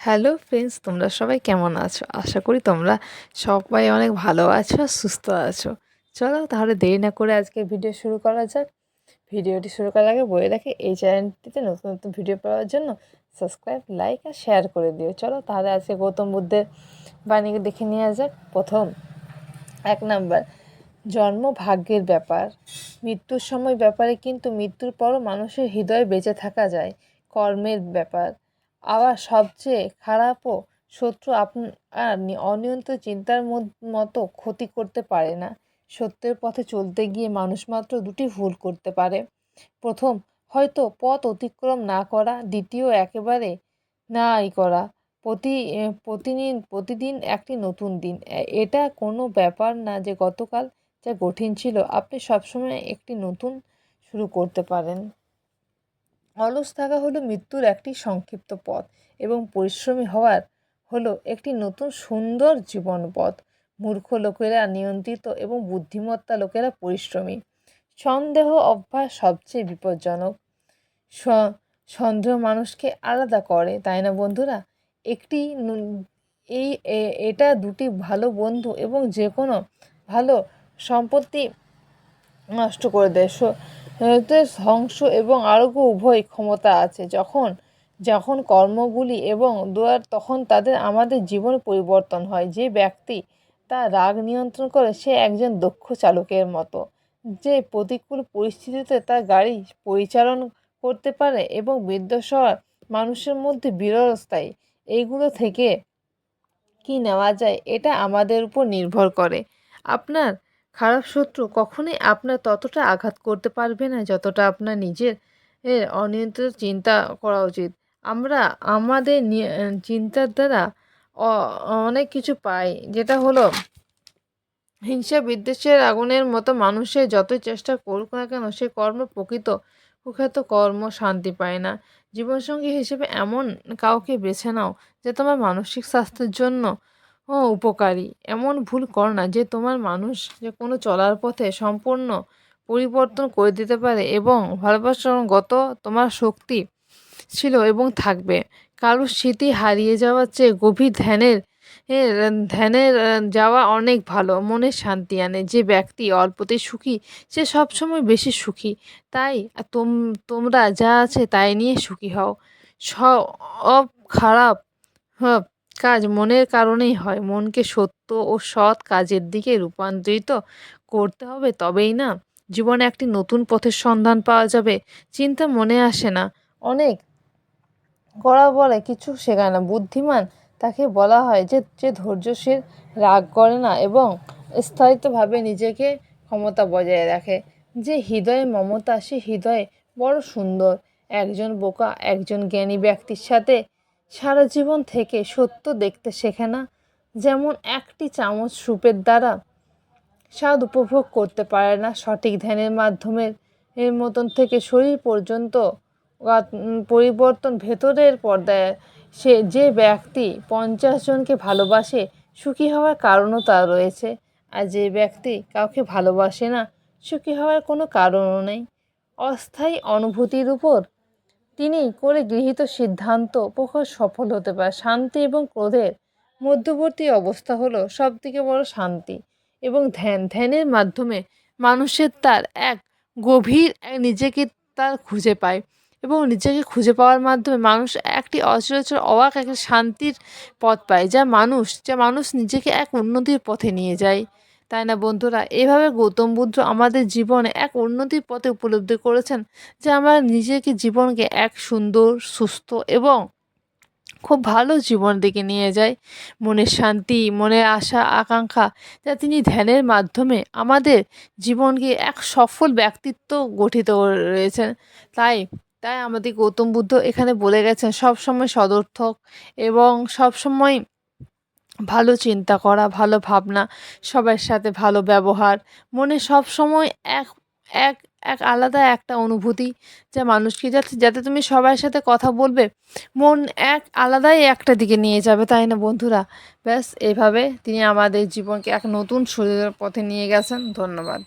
Hello friends, তোমরা সবাই কেমন আছো? আশা করি তোমরা সবাই অনেক ভালো আছো, সুস্থ আছো। চলো তাহলে দেরি না করে আজকে ভিডিও শুরু করা যাক। ভিডিওটি শুরু করার আগে বলে রাখি, এই চ্যানেলটিতে নতুন নতুন ভিডিও পাওয়ার জন্য সাবস্ক্রাইব, লাইক আর শেয়ার করে দিও। চলো তাহলে আজকে গৌতম বুদ্ধের বাণীকে দেখে নেওয়া যাক। প্রথম 1 নাম্বার, জন্ম ভাগ্যের ব্যাপার, মৃত্যুর সময় ব্যাপারে, কিন্তু মৃত্যুর পরও মানুষের হৃদয়ে বেঁচে থাকা যায় কর্মের ব্যাপার। আবার সবচেয়ে খারাপও শত্রু আপনার অনিয়ন্ত্রিত চিন্তার মতো ক্ষতি করতে পারে না। সত্যের পথে চলতে গিয়ে মানুষ মাত্র 2টি ভুল করতে পারে। প্রথম, হয়তো পথ অতিক্রম না করা। দ্বিতীয়, একেবারে নাই করা। প্রতিদিন একটি নতুন দিন। এটা কোনো ব্যাপার না যে গতকাল যা কঠিন ছিল, আপনি সবসময় একটি নতুন শুরু করতে পারেন। অলস থাকা হলো মৃত্যুর একটি সংক্ষিপ্ত পথ, এবং পরিশ্রমী হওয়ার হলো একটি নতুন সুন্দর জীবন পথ। মূর্খ লোকেরা নিয়ন্ত্রিত এবং বুদ্ধিমত্তা লোকেরা পরিশ্রমী। সন্দেহ অভ্যাস সবচেয়ে বিপজ্জনক। সন্দেহ মানুষকে আলাদা করে, তাই না বন্ধুরা? একটি এটা 2টি ভালো বন্ধু এবং যে কোনো ভালো সম্পত্তি নষ্ট করে দেয়। ধ্বংস এবং আরোগ্য উভয় ক্ষমতা আছে। যখন যখন কর্মগুলি এবং দোয়ার, তখন তাদের আমাদের জীবন পরিবর্তন হয়। যে ব্যক্তি তার রাগ নিয়ন্ত্রণ করে, সে একজন দক্ষ চালকের মতো, যে প্রতিকূল পরিস্থিতিতে তার গাড়ি পরিচালন করতে পারে এবং বিদ্বেষর মানুষের মধ্যে বিরল স্থায়ী। এইগুলো থেকে কি নেওয়া যায়, এটা আমাদের উপর নির্ভর করে। আপনার খারাপ শত্রু কখনোই আপনার ততটা আঘাত করতে পারবে না যতটা আপনার নিজের অনিয়ন্ত্রিত চিন্তা করা উচিত। আমরা আমাদের চিন্তার দ্বারা অনেক কিছু পাই, যেটা হলো হিংসা বিদ্বেষের আগুনের মতো। মানুষের যতই চেষ্টা করুক না কেন, সে কর্ম প্রকৃত কুখ্যাত কর্ম শান্তি পায় না। জীবনসঙ্গী হিসেবে এমন কাউকে বেছে নাও যে তোমার মানসিক স্বাস্থ্যের জন্য উপকারী। এমন ভুল করো না যে তোমার মানুষ যে কোনো চলার পথে সম্পূর্ণ পরিবর্তন করে দিতে পারে, এবং ভালোবাসার গত তোমার শক্তি ছিল এবং থাকবে। কারোর স্মৃতি হারিয়ে যাওয়ার চেয়ে গভীর ধ্যানের যাওয়া অনেক ভালো, মনে শান্তি আনে। যে ব্যক্তি অল্পতে সুখী, সে সবসময় বেশি সুখী। তাই তোমরা যা আছে তাই নিয়ে সুখী হও। সব খারাপ কাজ মনের কারণেই হয়। মনকে সত্য ও সৎ কাজের দিকে রূপান্তরিত করতে হবে, তবেই না জীবনে একটি নতুন পথের সন্ধান পাওয়া যাবে। চিন্তা মনে আসে না, অনেক করা বলে কিছু শেখায় না। বুদ্ধিমান তাকে বলা হয় যে ধৈর্যশীল, রাগ করে না এবং স্থায়িত্বভাবে নিজেকে ক্ষমতা বজায় রাখে। যে হৃদয়ে মমতা, সে হৃদয়ে বড় সুন্দর। একজন বোকা একজন জ্ঞানী ব্যক্তির সাথে সারা জীবন থেকে সত্য দেখতে শেখে না। যেমন একটি চামচ স্যুপের দ্বারা স্বাদ উপভোগ করতে পারে না, সঠিক ধ্যানের মাধ্যমে এর মতন থেকে শরীর পর্যন্ত পরিবর্তন ভেতরের পর্দায়। যে ব্যক্তি 50 জনকে ভালোবাসে, সুখী হওয়ার কারণও তার রয়েছে। আর যে ব্যক্তি কাউকে ভালোবাসে না, সুখী হওয়ার কোনো কারণও নেই। অস্থায়ী অনুভূতির উপর তিনি করে গৃহীত সিদ্ধান্ত প্রখর সফল হতে পারে। শান্তি এবং ক্রোধের মধ্যবর্তী অবস্থা হলো সবথেকে বড় শান্তি। এবং ধ্যানের মাধ্যমে মানুষের তার এক গভীর নিজেকে তার খুঁজে পায়, এবং নিজেকে খুঁজে পাওয়ার মাধ্যমে মানুষ একটি অচরাচর অবাক একটা শান্তির পথ পায়, যা মানুষ নিজেকে এক উন্নতির পথে নিয়ে যায়। তাই না বন্ধুরা? এভাবে গৌতম বুদ্ধ আমাদের জীবনে এক উন্নতির পথে উপলব্ধি করেছেন, যে আমরা নিজেকে জীবনকে এক সুন্দর, সুস্থ এবং খুব ভালো জীবন দিকে নিয়ে যায়। মনের শান্তি, মনের আশা আকাঙ্ক্ষা, যা তিনি ধ্যানের মাধ্যমে আমাদের জীবনকে এক সফল ব্যক্তিত্ব গঠিত করে রয়েছেন। তাই তাই আমাদের গৌতম বুদ্ধ এখানে বলে গেছেন, সবসময় সদর্থক এবং সবসময় ভালো চিন্তা করা, ভালো ভাবনা, সবার সাথে ভালো ব্যবহার, মনে সবসময় এক এক এক আলাদা একটা অনুভূতি, যা মানুষকে যাতে যাতে তুমি সবার সাথে কথা বলবে, মন এক আলাদাই একটা দিকে নিয়ে যাবে, তাই না বন্ধুরা? ব্যাস এভাবে তিনি আমাদের জীবনকে এক নতুন শরীরের পথে নিয়ে গেছেন। ধন্যবাদ।